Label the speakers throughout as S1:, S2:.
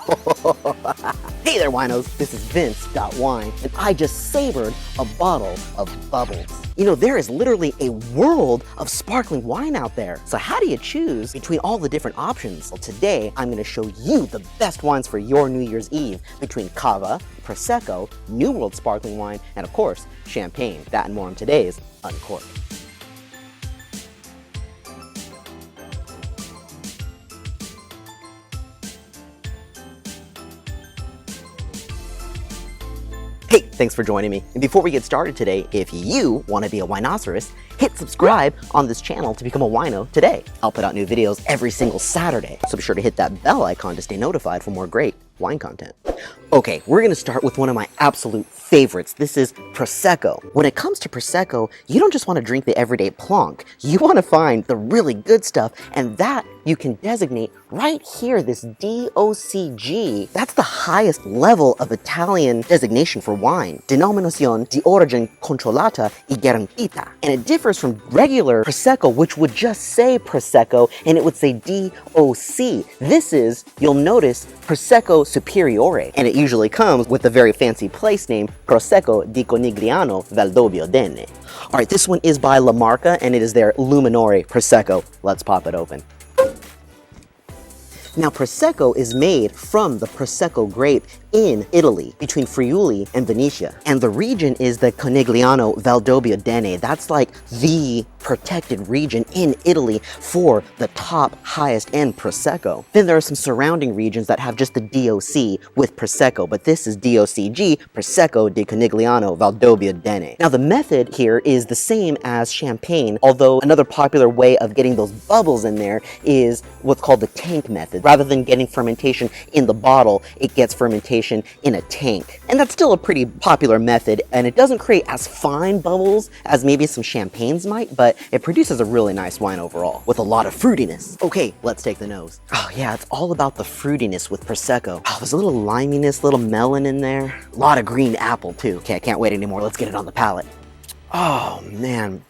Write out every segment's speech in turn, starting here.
S1: Hey there, winos. This is Vince.WINE, and I just savored a bottle of bubbles. You know, there is literally a world of sparkling wine out there. So how do you choose between all the different options? Well, today I'm going to show you the best wines for your New Year's Eve between CAVA, PROSECCO, New World Sparkling Wine, and of course, Champagne. That and more on today's Uncorked. Hey, thanks for joining me. And before we get started today, if you want to be a winoceros, hit subscribe on this channel to become a wino today. I'll put out new videos every single Saturday, so be sure to hit that bell icon to stay notified for more great wine content. Okay, we're gonna start with one of my absolute favorites. This is Prosecco. When it comes to Prosecco, you don't just want to drink the everyday plonk. You want to find the really good stuff, and that you can designate right here, this DOCG. That's the highest level of Italian designation for wine. Denominazione di origine controllata e garantita. And it differs from regular Prosecco, which would just say Prosecco, and it would say DOC. This is, you'll notice, Prosecco Superiore, and it usually comes with the very fancy place name Prosecco di Conigliano Valdobio d'Enne. All right, this one is by La Marca, and it is their Luminore Prosecco. Let's pop it open. Now, Prosecco is made from the Prosecco grape in Italy, between Friuli and Venetia. And the region is the Conigliano Valdobio d'Enne. That's like the protected region in Italy for the top, highest end Prosecco. Then there are some surrounding regions that have just the DOC with Prosecco, but this is DOCG, Prosecco di Conigliano Valdobio d'Enne. Now, the method here is the same as champagne, although another popular way of getting those bubbles in there is what's called the tank method. Rather than getting fermentation in the bottle, it gets fermentation in a tank. And that's still a pretty popular method, and it doesn't create as fine bubbles as maybe some champagnes might, but it produces a really nice wine overall, with a lot of fruitiness. Okay, let's take the nose. Oh yeah, it's all about the fruitiness with Prosecco. Oh, there's a little liminess, little melon in there. A lot of green apple too. Okay, I can't wait anymore. Let's get it on the palate. Oh man.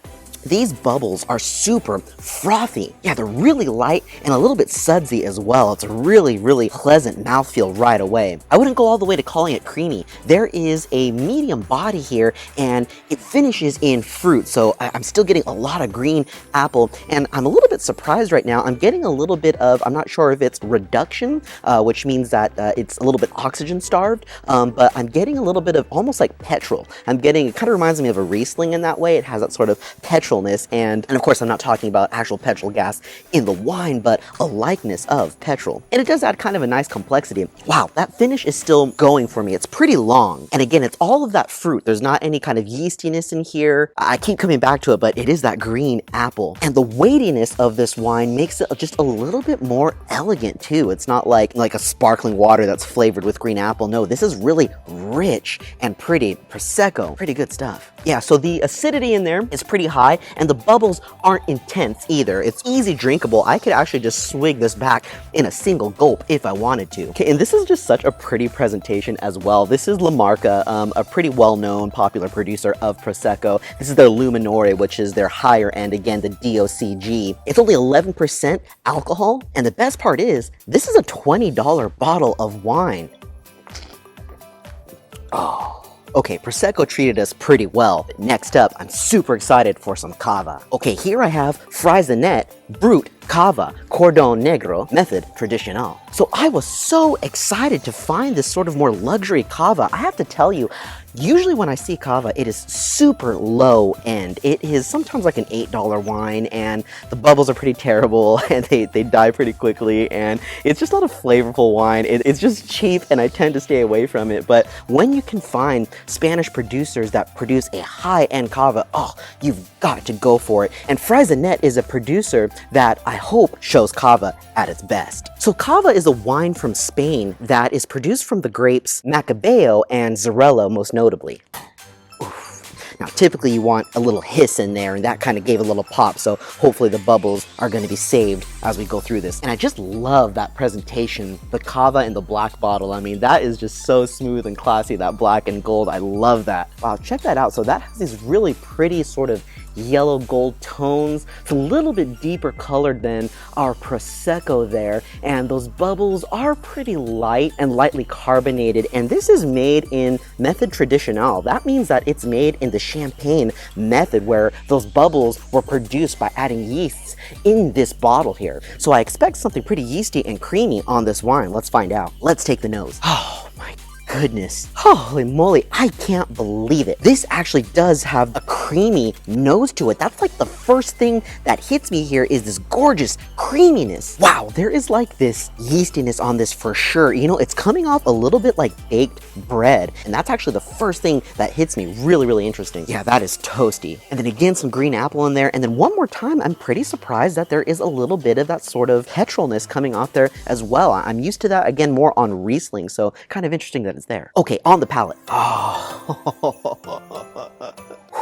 S1: These bubbles are super frothy. Yeah, they're really light and a little bit sudsy as well. It's a really, really pleasant mouthfeel right away. I wouldn't go all the way to calling it creamy. There is a medium body here, and it finishes in fruit. So I'm still getting a lot of green apple, and I'm a little bit surprised right now. I'm getting a little bit of, I'm not sure if it's reduction, which means that it's a little bit oxygen starved, but I'm getting a little bit of almost like petrol. I'm getting, it kind of reminds me of a Riesling in that way. It has that sort of petrol. And of course, I'm not talking about actual petrol gas in the wine, but a likeness of petrol. And it does add kind of a nice complexity. Wow, that finish is still going for me. It's pretty long. And again, it's all of that fruit. There's not any kind of yeastiness in here. I keep coming back to it, but it is that green apple. And the weightiness of this wine makes it just a little bit more elegant too. It's not like a sparkling water that's flavored with green apple. No, this is really rich and pretty. Prosecco, pretty good stuff. Yeah, so the acidity in there is pretty high, and the bubbles aren't intense either. It's easy drinkable. I could actually just swig this back in a single gulp if I wanted to. Okay, and this is just such a pretty presentation as well. This is La Marca, a pretty well-known, popular producer of Prosecco. This is their Luminore, which is their higher end, again, the DOCG. It's only 11% alcohol, and the best part is, this is a $20 bottle of wine. Oh. Okay, Prosecco treated us pretty well. Next up, I'm super excited for some CAVA. Okay, here I have Fraisenet Brut CAVA Cordon Negro Method Traditional. So I was so excited to find this sort of more luxury CAVA. I have to tell you, usually when I see CAVA, it is super low end. It is sometimes like an $8 wine, and the bubbles are pretty terrible, and they die pretty quickly, and it's just not a flavorful wine. It's just cheap, and I tend to stay away from it. But when you can find Spanish producers that produce a high-end CAVA, oh, you've got to go for it. And Fraisenet is a producer that I hope shows CAVA at its best. So CAVA is a wine from Spain that is produced from the grapes Macabeo and Xarello, most notably. Oof. Now, typically you want a little hiss in there, and that kind of gave a little pop, so hopefully the bubbles are going to be saved as we go through this. And I just love that presentation, the cava in the black bottle. I mean, that is just so smooth and classy, that black and gold. I love that. Wow, check that out. So that has these really pretty sort of yellow gold tones. It's a little bit deeper colored than our Prosecco there, and those bubbles are pretty light and lightly carbonated, and this is made in method traditional. That means that it's made in the champagne method, where those bubbles were produced by adding yeasts in this bottle here. So I expect something pretty yeasty and creamy on this wine. Let's find out. Let's take the nose. Oh my goodness. Holy moly, I can't believe it. This actually does have a creamy nose to it. That's like the first thing that hits me here is this gorgeous creaminess. Wow, there is like this yeastiness on this for sure. You know, it's coming off a little bit like baked bread, and that's actually the first thing that hits me. Really, really interesting. Yeah, that is toasty. And then again, some green apple in there. And then one more time, I'm pretty surprised that there is a little bit of that sort of petrolness coming off there as well. I'm used to that, again, more on Riesling, so kind of interesting that it's there. Okay, on the palate. Oh.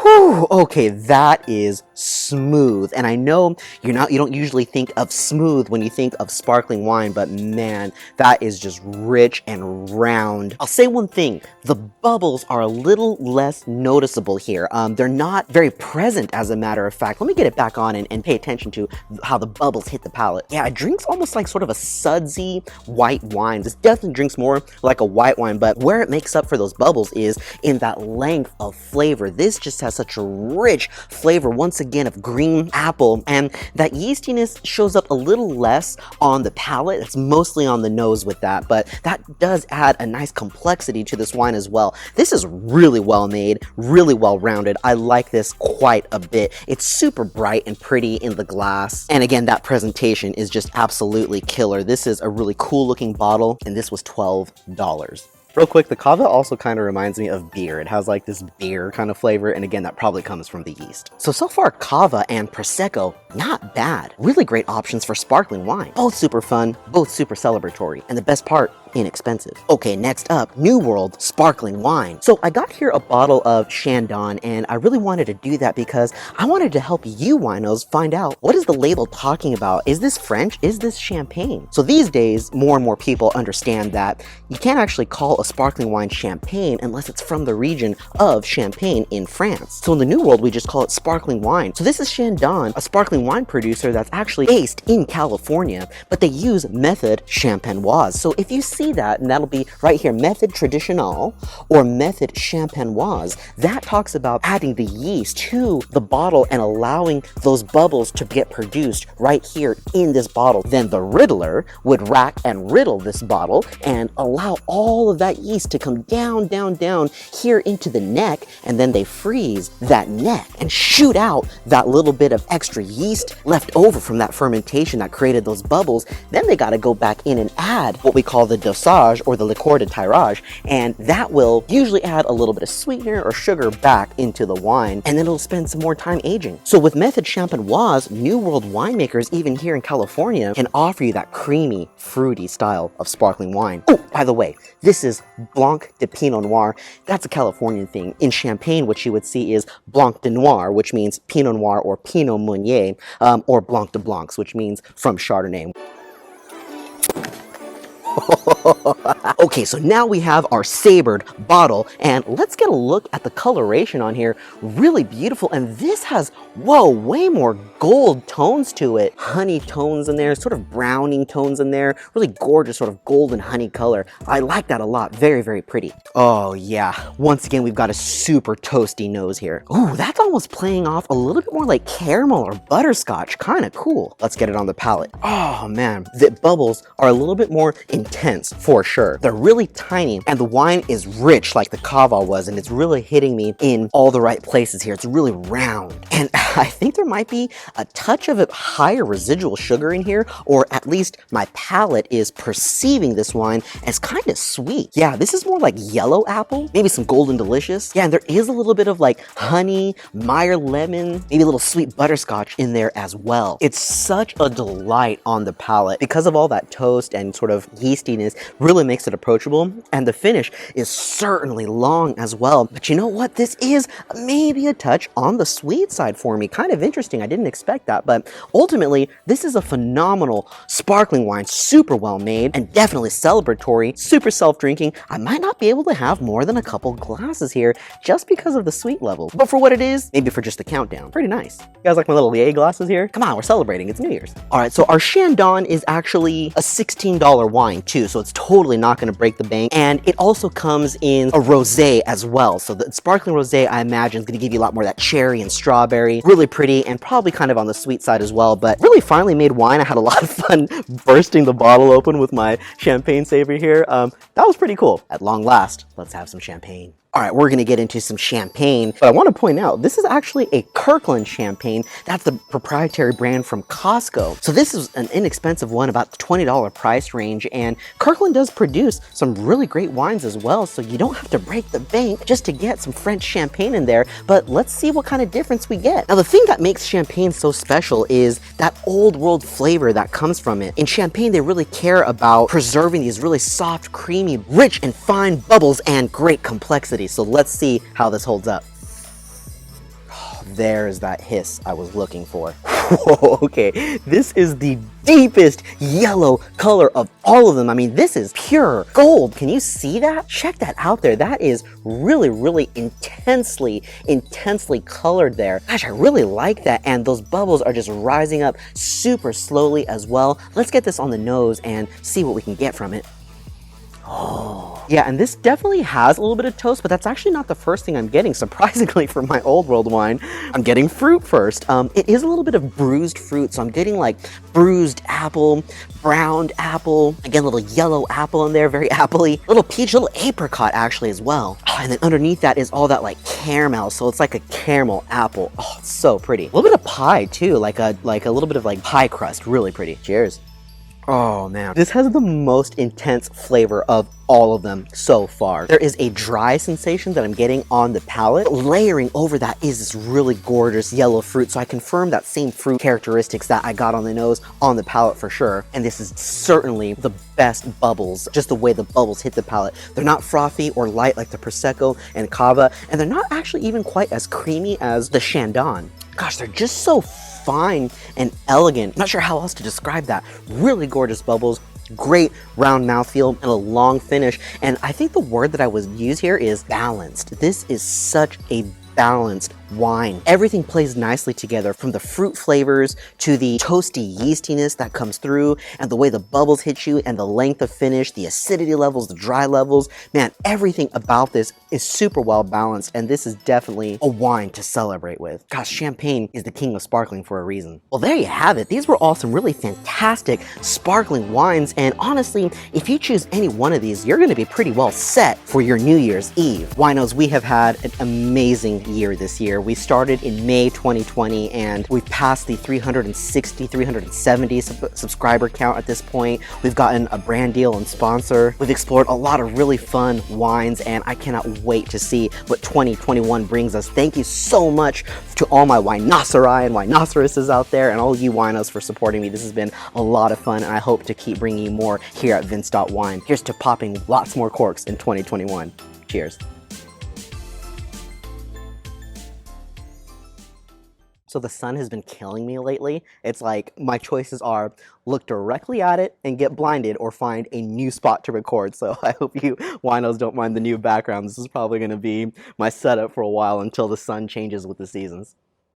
S1: Whew, okay, that is smooth. And I know you don't usually think of smooth when you think of sparkling wine, but man, that is just rich and round. I'll say one thing, the bubbles are a little less noticeable here. They're not very present, as a matter of fact. Let me get it back on and pay attention to how the bubbles hit the palate. Yeah, it drinks almost like sort of a sudsy white wine. This definitely drinks more like a white wine, but where it makes up for those bubbles is in that length of flavor. This just has such a rich flavor, once again, of green apple, and that yeastiness shows up a little less on the palate. It's mostly on the nose with that, but that does add a nice complexity to this wine as well. This is really well made, really well rounded. I like this quite a bit. It's super bright and pretty in the glass, and again, that presentation is just absolutely killer. This is a really cool looking bottle, and this was $12. Real quick, the cava also kind of reminds me of beer. It has like this beer kind of flavor, and again, that probably comes from the yeast. So far, cava and Prosecco, not bad. Really great options for sparkling wine. Both super fun, both super celebratory, and the best part, inexpensive. Okay, next up, New World sparkling wine. So I got here a bottle of Chandon, and I really wanted to do that because I wanted to help you winos find out, what is the label talking about? Is this French? Is this champagne? So these days, more and more people understand that you can't actually call a sparkling wine champagne unless it's from the region of Champagne in France. So in the New World, we just call it sparkling wine. So this is Chandon, a sparkling wine producer that's actually based in California, but they use method champenoise. So if you see that, and that'll be right here, method traditional or method champenoise, that talks about adding the yeast to the bottle and allowing those bubbles to get produced right here in this bottle. Then the riddler would rack and riddle this bottle and allow all of that yeast to come down, down, down here into the neck, and then they freeze that neck and shoot out that little bit of extra yeast left over from that fermentation that created those bubbles. Then they got to go back in and add what we call the dosage or the liqueur de tirage, and that will usually add a little bit of sweetener or sugar back into the wine, and then it'll spend some more time aging. So with method champenoise, New World winemakers, even here in California, can offer you that creamy, fruity style of sparkling wine. Oh, by the way, this is Blanc de Pinot Noir. That's a Californian thing. In Champagne, what you would see is Blanc de Noir, which means Pinot Noir or Pinot Meunier, or Blanc de Blancs, which means from Chardonnay. Okay, so now we have our sabered bottle, and let's get a look at the coloration on here. Really beautiful, and this has, whoa, way more gold tones to it. Honey tones in there, sort of browning tones in there. Really gorgeous sort of golden honey color. I like that a lot. Very, very pretty. Oh yeah, once again, we've got a super toasty nose here. Ooh, that's almost playing off a little bit more like caramel or butterscotch. Kind of cool. Let's get it on the palate. Oh man, the bubbles are a little bit more intense for sure. They're really tiny, and the wine is rich like the cava was, and it's really hitting me in all the right places here. It's really round, and I think there might be a touch of a higher residual sugar in here, or at least my palate is perceiving this wine as kind of sweet. Yeah, this is more like yellow apple, maybe some golden delicious. Yeah, and there is a little bit of like honey, Meyer lemon, maybe a little sweet butterscotch in there as well. It's such a delight on the palate because of all that toast and sort of yeastiness. really makes it approachable, and the finish is certainly long as well. But you know what? This is maybe a touch on the sweet side for me. Kind of interesting. I didn't expect that, but ultimately, this is a phenomenal sparkling wine, super well made, and definitely celebratory, super self-drinking. I might not be able to have more than a couple glasses here just because of the sweet level. But for what it is, maybe for just the countdown, pretty nice. You guys like my little yay glasses here? Come on, we're celebrating. It's New Year's. All right, so our Chandon is actually a $16 wine too, so it's totally not going to break the bank. And it also comes in a rosé as well. So the sparkling rosé, I imagine, is going to give you a lot more of that cherry and strawberry. Really pretty and probably kind of on the sweet side as well, but really finely made wine. I had a lot of fun bursting the bottle open with my champagne saver here. That was pretty cool. At long last, let's have some champagne. All right, we're gonna get into some champagne, but I wanna point out, this is actually a Kirkland champagne. That's the proprietary brand from Costco. So this is an inexpensive one, about the $20 price range, and Kirkland does produce some really great wines as well, so you don't have to break the bank just to get some French champagne in there, but let's see what kind of difference we get. Now, the thing that makes champagne so special is that old world flavor that comes from it. In champagne, they really care about preserving these really soft, creamy, rich, and fine bubbles and great complexity. So let's see how this holds up. Oh, there's that hiss I was looking for. Whoa, okay, this is the deepest yellow color of all of them. I mean, this is pure gold. Can you see that? Check that out there. That is really, really intensely colored there. Gosh, I really like that. And those bubbles are just rising up super slowly as well. Let's get this on the nose and see what we can get from it. Oh. Yeah, and this definitely has a little bit of toast, but that's actually not the first thing I'm getting. Surprisingly, for my old world wine, I'm getting fruit first. It is a little bit of bruised fruit, so I'm getting like bruised apple, browned apple, again, a little yellow apple in there, very appley, little peach, little apricot actually as well. Oh, and then underneath that is all that like caramel, so it's like a caramel apple. Oh, it's so pretty. A little bit of pie too, like a little bit of like pie crust, really pretty. Cheers. Oh man, this has the most intense flavor of all of them so far. There is a dry sensation that I'm getting on the palate. Layering over that is this really gorgeous yellow fruit, so I confirm that same fruit characteristics that I got on the nose on the palate for sure. And this is certainly the best bubbles, just the way the bubbles hit the palate. They're not frothy or light like the Prosecco and CAVA, and they're not actually even quite as creamy as the Chandon. Gosh, they're just so fine and elegant. Not sure how else to describe that. Really gorgeous bubbles, great round mouthfeel, and a long finish. And I think the word that I would use here is balanced. This is such a balanced wine. Everything plays nicely together, from the fruit flavors to the toasty yeastiness that comes through, and the way the bubbles hit you, and the length of finish, the acidity levels, the dry levels. Man, everything about this is super well balanced, and this is definitely a wine to celebrate with. Gosh, champagne is the king of sparkling for a reason. Well, there you have it. These were all some really fantastic sparkling wines, and honestly, if you choose any one of these, you're gonna be pretty well set for your New Year's Eve. Winos, we have had an amazing year this year. We started in May 2020 and we've passed the 360, 370 subscriber count at this point. We've gotten a brand deal and sponsor. We've explored a lot of really fun wines, and I cannot wait to see what 2021 brings us. Thank you so much to all my Winoseri and Winoceroses out there, and all you winos for supporting me. This has been a lot of fun, and I hope to keep bringing you more here at Vince.WINE. Here's to popping lots more corks in 2021. Cheers. So the sun has been killing me lately. It's like my choices are look directly at it and get blinded, or find a new spot to record. So I hope you winos don't mind the new background. This is probably gonna be my setup for a while until the sun changes with the seasons.